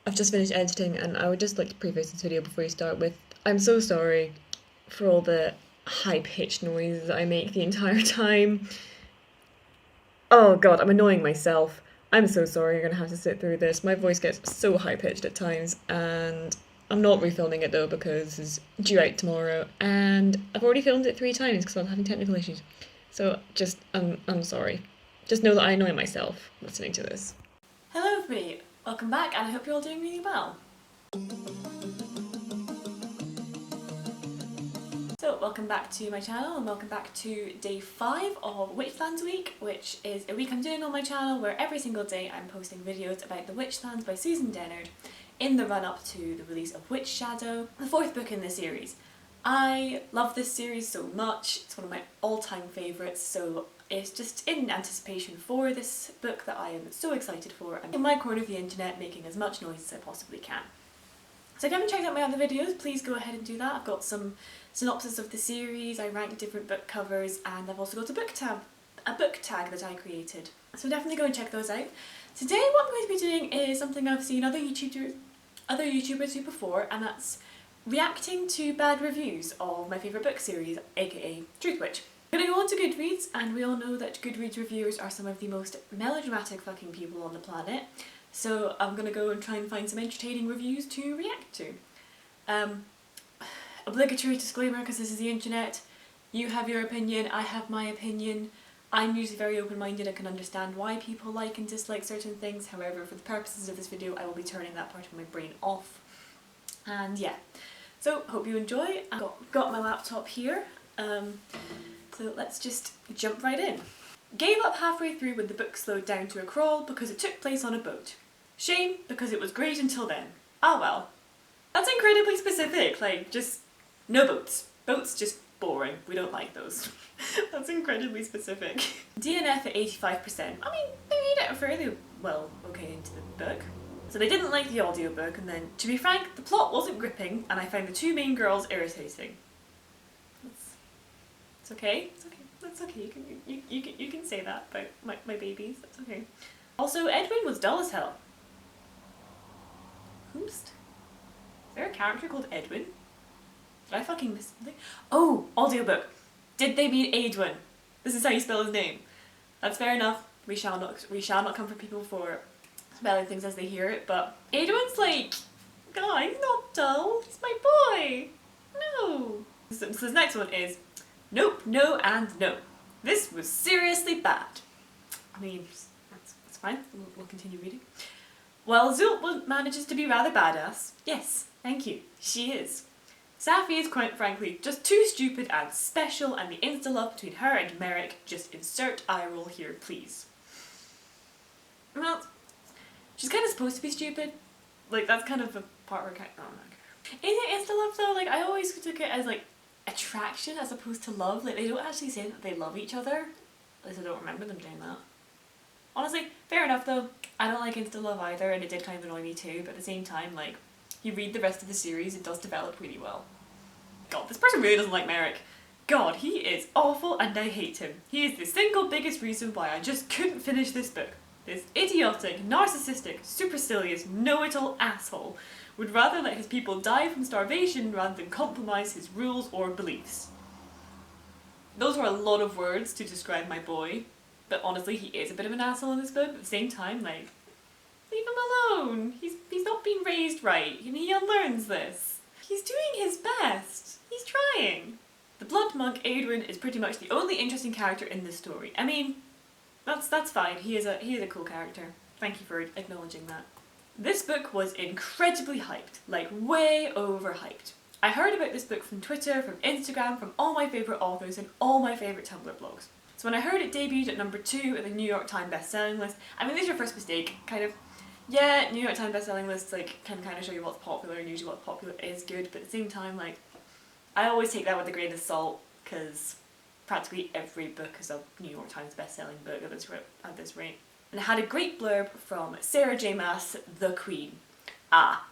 I've just finished editing, and I would just like to preface this video before you start with, I'm so sorry for all the high-pitched noises I make the entire time. Oh god, I'm annoying myself. I'm so sorry you're gonna have to sit through this. My voice gets so high-pitched at times, and I'm not refilming it though because it's due out tomorrow, and I've already filmed it 3 times because I'm having technical issues. So just, I'm sorry. Just know that I annoy myself listening to this. Hello everybody, welcome back, and I hope you're all doing really well. So welcome back to my channel and welcome back to day 5 of Witchlands week, which is a week I'm doing on my channel where every single day I'm posting videos about the Witchlands by Susan Dennard in the run up to the release of Witchshadow, the 4th book in the series. I love this series so much, it's one of my all-time favourites, so it's just in anticipation for this book that I am so excited for, and in my corner of the internet making as much noise as I possibly can. So if you haven't checked out my other videos, please go ahead and do that. I've got some synopsis of the series, I rank different book covers, and I've also got a book tag that I created. So definitely go and check those out. Today what I'm going to be doing is something I've seen other YouTubers do before, and that's reacting to bad reviews of my favourite book series, aka Truthwitch. I'm gonna go on to Goodreads, and we all know that Goodreads reviewers are some of the most melodramatic fucking people on the planet, so I'm gonna go and try and find some entertaining reviews to react to. Obligatory disclaimer, because this is the internet, you have your opinion, I have my opinion. I'm usually very open-minded and can understand why people like and dislike certain things, however for the purposes of this video I will be turning that part of my brain off. And yeah, so hope you enjoy. I've got my laptop here. So let's just jump right in. Gave up halfway through when the book slowed down to a crawl because it took place on a boat. Shame because it was great until then. Ah well. That's incredibly specific, like just no boats. Boats just boring, we don't like those. That's incredibly specific. DNF at 85%. I mean, they made it fairly well okay into the book. So they didn't like the audiobook, and then, to be frank, the plot wasn't gripping and I found the two main girls irritating. It's okay. It's okay. That's okay. You can say that about my babies. That's okay. Also, Edwin was dull as hell. Who's? Is there a character called Edwin? Did I fucking miss something? Oh, audiobook. Did they mean Edwin? This is how you spell his name. That's fair enough. We shall not come for people for spelling things as they hear it. But Edwin's like, God, he's not dull. He's my boy. No. So this next one is. Nope, no, and no. This was seriously bad. I mean, that's fine. We'll continue reading. Well, Zult manages to be rather badass. Yes, thank you. She is. Safi is quite frankly just too stupid and special, and the insta-love between her and Merrick, just insert eye roll here, please. Well, she's kind of supposed to be stupid. Like, that's kind of a part where oh my God. Is it insta-love though? Like, I always took it as like, attraction as opposed to love. Like, they don't actually say that they love each other. At least I don't remember them doing that. Honestly, fair enough though. I don't like insta love either, and it did kind of annoy me too, but at the same time, like, you read the rest of the series, it does develop really well. God, this person really doesn't like Merrick. God, he is awful and I hate him. He is the single biggest reason why I just couldn't finish this book. This idiotic, narcissistic, supercilious, know-it-all asshole would rather let his people die from starvation rather than compromise his rules or beliefs. Those were a lot of words to describe my boy, but honestly he is a bit of an asshole in this book, but at the same time, like, leave him alone. He's not being raised right, and he unlearns this. He's doing his best. He's trying. The blood monk Adrian is pretty much the only interesting character in this story. I mean, that's fine. He is a cool character. Thank you for acknowledging that. This book was incredibly hyped, like way overhyped. I heard about this book from Twitter, from Instagram, from all my favourite authors and all my favourite Tumblr blogs. So when I heard it debuted at number 2 in the New York Times bestselling list, I mean, there's your first mistake, kind of. Yeah, New York Times bestselling lists like can kind of show you what's popular, and usually what's popular is good, but at the same time, like, I always take that with a grain of salt, because practically every book is a New York Times bestselling book at this rate. And it had a great blurb from SJMaas, the Queen. Ah,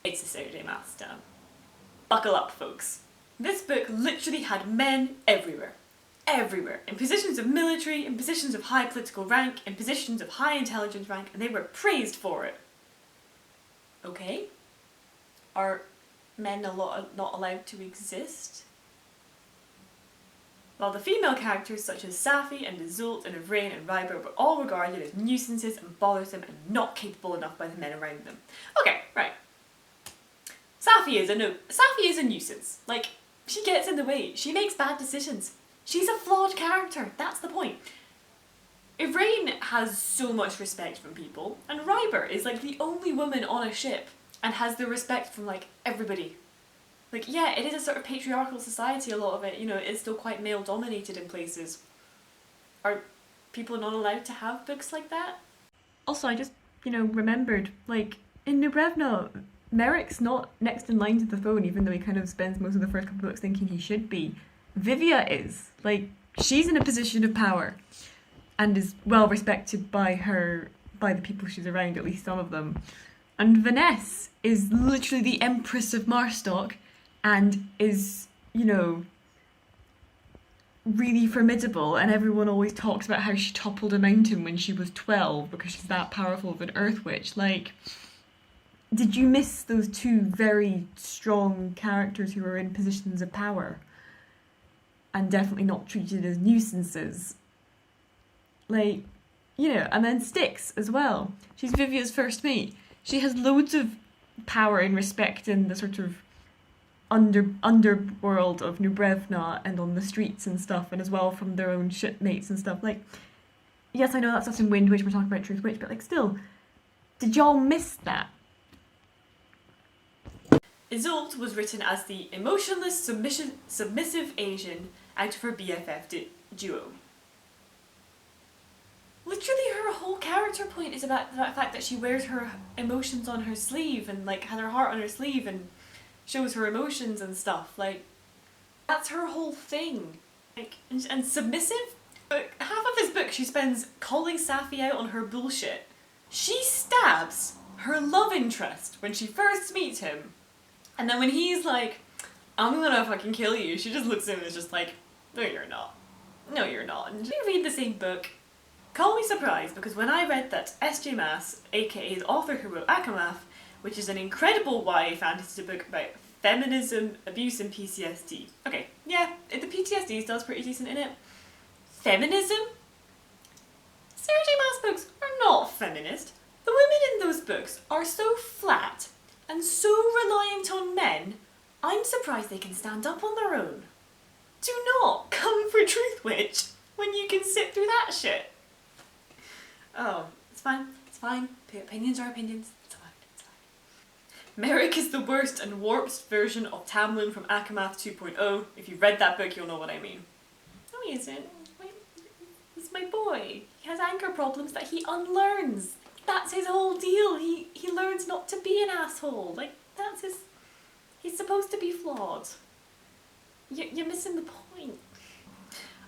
it's the SJMaas stamp. Buckle up, folks. This book literally had men everywhere. Everywhere. In positions of military, in positions of high political rank, in positions of high intelligence rank, and they were praised for it. Okay? are men not allowed to exist? While the female characters such as Safi and Isolde and Ivrain and Ryber were all regarded as nuisances and bothersome and not capable enough by the men around them. Okay, right. Safi is a nuisance. Like, she gets in the way. She makes bad decisions. She's a flawed character. That's the point. Ivrain has so much respect from people, and Ryber is like the only woman on a ship and has the respect from like everybody. Like, yeah, it is a sort of patriarchal society, a lot of it, you know, it's still quite male dominated in places. Are people not allowed to have books like that? Also, I just, remembered, like, in New Brevna, Merrick's not next in line to the throne, even though he kind of spends most of the first couple of books thinking he should be. Vivia is. Like, she's in a position of power and is well respected by the people she's around, at least some of them. And Vanessa is literally the Empress of Marstock and is, really formidable, and everyone always talks about how she toppled a mountain when she was 12 because she's that powerful of an Earth Witch. Like, did you miss those two very strong characters who are in positions of power and definitely not treated as nuisances? Like, and then Styx as well. She's Vivia's first mate. She has loads of power and respect in the sort of underworld of New Brevna and on the streets and stuff, and as well from their own shipmates and stuff. Like, yes, I know that's us in Windwitch, we're talking about Truthwitch, but like, still, did y'all miss that? Isolde was written as the emotionless, submissive Asian out of her BFF duo. Literally, her whole character point is about the fact that she wears her emotions on her sleeve and like has her heart on her sleeve and shows her emotions and stuff. Like, that's her whole thing. Like, and submissive? Half of this book she spends calling Safi out on her bullshit. She stabs her love interest when she first meets him. And then when he's like, I'm gonna fucking kill you, she just looks at him and is just like, no you're not. No you're not. And you read the same book. Call me surprised, because when I read that SJMaas, aka the author who wrote Akamath, which is an incredible YA fantasy book about feminism, abuse and PTSD. Okay, yeah, the PTSD stuff's pretty decent in it. Feminism? Sarah J Maas books are not feminist. The women in those books are so flat and so reliant on men, I'm surprised they can stand up on their own. Do not come for Truthwitch when you can sit through that shit. Oh, it's fine, it's fine. Opinions are opinions. It's fine, it's fine. Merrick is the worst and warped version of Tamlin from Akamath 2.0. If you've read that book, you'll know what I mean. No, he isn't. He's my boy. He has anger problems that he unlearns. That's his whole deal. He learns not to be an asshole. Like, that's his... He's supposed to be flawed. You're missing the point.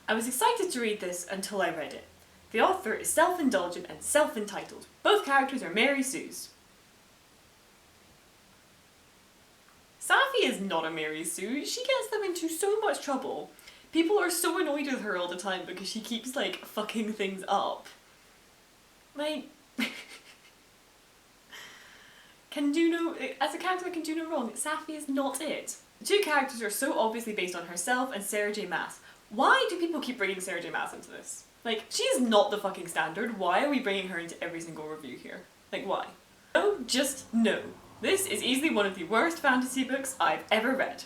I was excited to read this until I read it. The author is self-indulgent and self-entitled. Both characters are Mary Sues. Safi is not a Mary Sue. She gets them into so much trouble. People are so annoyed with her all the time because she keeps, like, fucking things up. Like... as a character that can do no wrong, Safi is not it. The two characters are so obviously based on herself and Sarah J Maas. Why do people keep bringing Sarah J Maas into this? Like, she is not the fucking standard. Why are we bringing her into every single review here? Like, why? No, just no. This is easily one of the worst fantasy books I've ever read.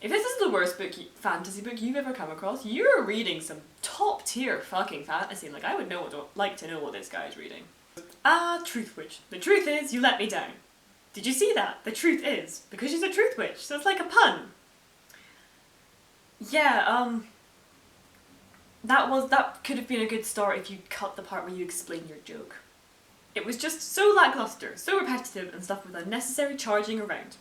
If this is the worst fantasy book you've ever come across, you're reading some top tier fucking fantasy. Like, I would like to know what this guy's reading. Ah, Truthwitch. The truth is, you let me down. Did you see that? The truth is. Because she's a Truthwitch, so it's like a pun. Yeah, that could have been a good start if you cut the part where you explain your joke. It was just so lackluster, so repetitive, and stuff with unnecessary charging around.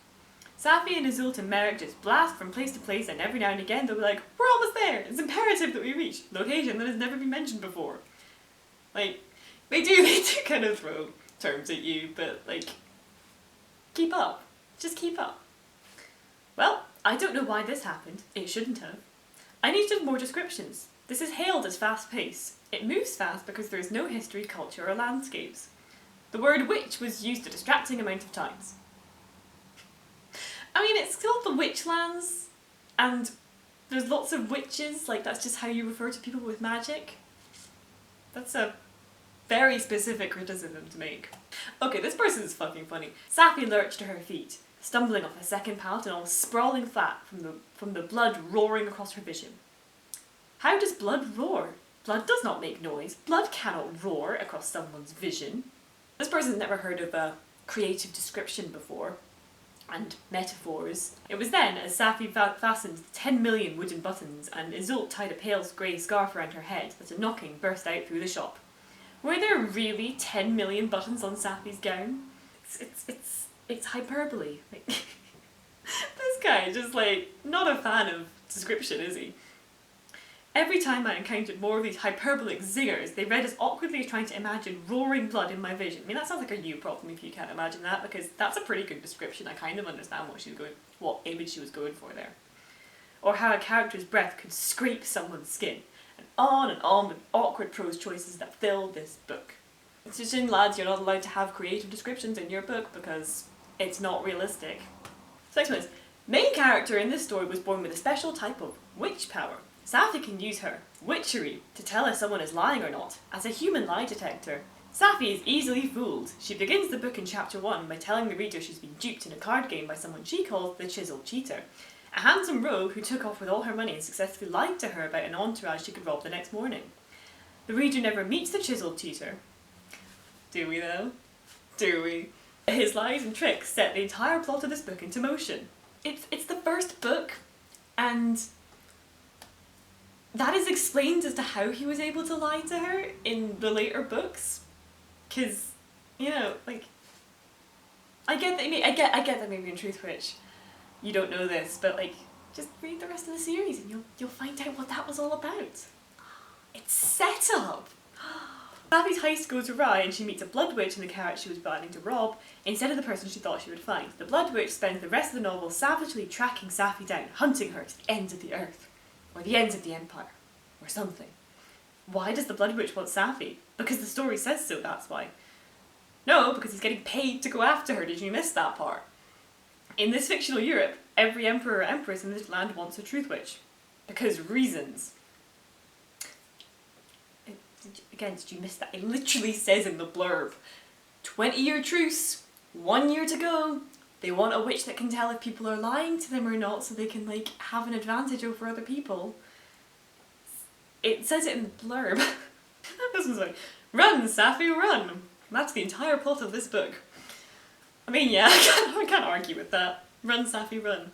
Safi and Isolde and Merrick just blast from place to place, and every now and again they'll be like, we're almost there, it's imperative that we reach location that has never been mentioned before. Like, they do kind of throw terms at you, but like, keep up. Just keep up. Well, I don't know why this happened. It shouldn't have. I needed more descriptions. This is hailed as fast-paced. It moves fast because there is no history, culture or landscapes. The word witch was used a distracting amount of times. I mean, it's called the Witchlands, and there's lots of witches, like that's just how you refer to people with magic. That's a very specific criticism to make. Okay, this person is fucking funny. Safi lurched to her feet, stumbling off a second pallet and almost sprawling flat from the blood roaring across her vision. How does blood roar? Blood does not make noise. Blood cannot roar across someone's vision. This person's never heard of a creative description before, and metaphors. It was then, as Safi fastened 10 million wooden buttons and Isolde tied a pale grey scarf around her head, that a knocking burst out through the shop. Were there really 10 million buttons on Safi's gown? It's hyperbole. Like, this guy just like, not a fan of description, is he? Every time I encountered more of these hyperbolic zingers, they read as awkwardly as trying to imagine roaring blood in my vision. I mean, that sounds like a you problem if you can't imagine that, because that's a pretty good description. I kind of understand what image she was going for there. Or how a character's breath could scrape someone's skin. And on with awkward prose choices that fill this book. It's just in lads, you're not allowed to have creative descriptions in your book because it's not realistic. So next one is, main character in this story was born with a special type of witch power. Safi can use her witchery to tell if someone is lying or not, as a human lie detector. Safi is easily fooled. She begins the book in chapter 1 by telling the reader she's been duped in a card game by someone she calls the Chiseled Cheater, a handsome rogue who took off with all her money and successfully lied to her about an entourage she could rob the next morning. The reader never meets the Chiseled Cheater. Do we though? Do we? His lies and tricks set the entire plot of this book into motion. It's the first book, and that is explained as to how he was able to lie to her in the later books. Cause, you know, like, I get that maybe in Truthwitch you don't know this, but like, just read the rest of the series and you'll find out what that was all about. It's set up. Safi's heist goes awry and she meets a Bloodwitch in the carrot she was planning to rob, instead of the person she thought she would find. The Bloodwitch spends the rest of the novel savagely tracking Safi down, hunting her to the ends of the earth. Or the ends of the Empire. Or something. Why does the Bloodwitch want Safi? Because the story says so, that's why. No, because he's getting paid to go after her. Did you miss that part? In this fictional Europe, every emperor or empress in this land wants a Truthwitch. Because reasons. Again, did you miss that? It literally says in the blurb, 20-year truce, 1 year to go. They want a witch that can tell if people are lying to them or not, so they can like have an advantage over other people. It says it in the blurb. This was like, run, Safi, run! That's the entire plot of this book. I mean, yeah, I can't argue with that. Run, Safi, run.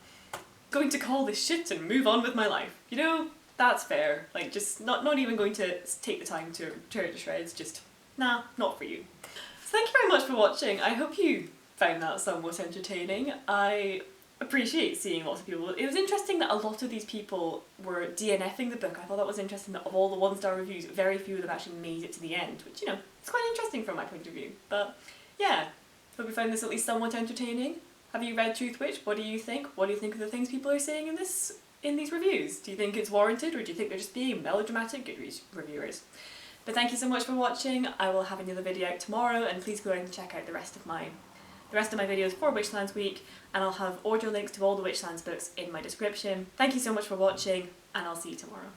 Going to call this shit and move on with my life. You know, that's fair. Like, just not even going to take the time to tear it to shreds. Just, nah, not for you. So thank you very much for watching. I hope you found that somewhat entertaining. I appreciate seeing lots of people. It was interesting that a lot of these people were DNFing the book. I thought that was interesting that of all the 1-star reviews, very few of them actually made it to the end, which, you know, it's quite interesting from my point of view. But yeah, hope you found this at least somewhat entertaining. Have you read Truthwitch? What do you think? What do you think of the things people are saying in these reviews? Do you think it's warranted, or do you think they're just being melodramatic Goodreads reviewers? But thank you so much for watching. I will have another video out tomorrow, and please go out and check out the rest of my videos for Witchlands Week, and I'll have audio links to all the Witchlands books in my description. Thank you so much for watching, and I'll see you tomorrow.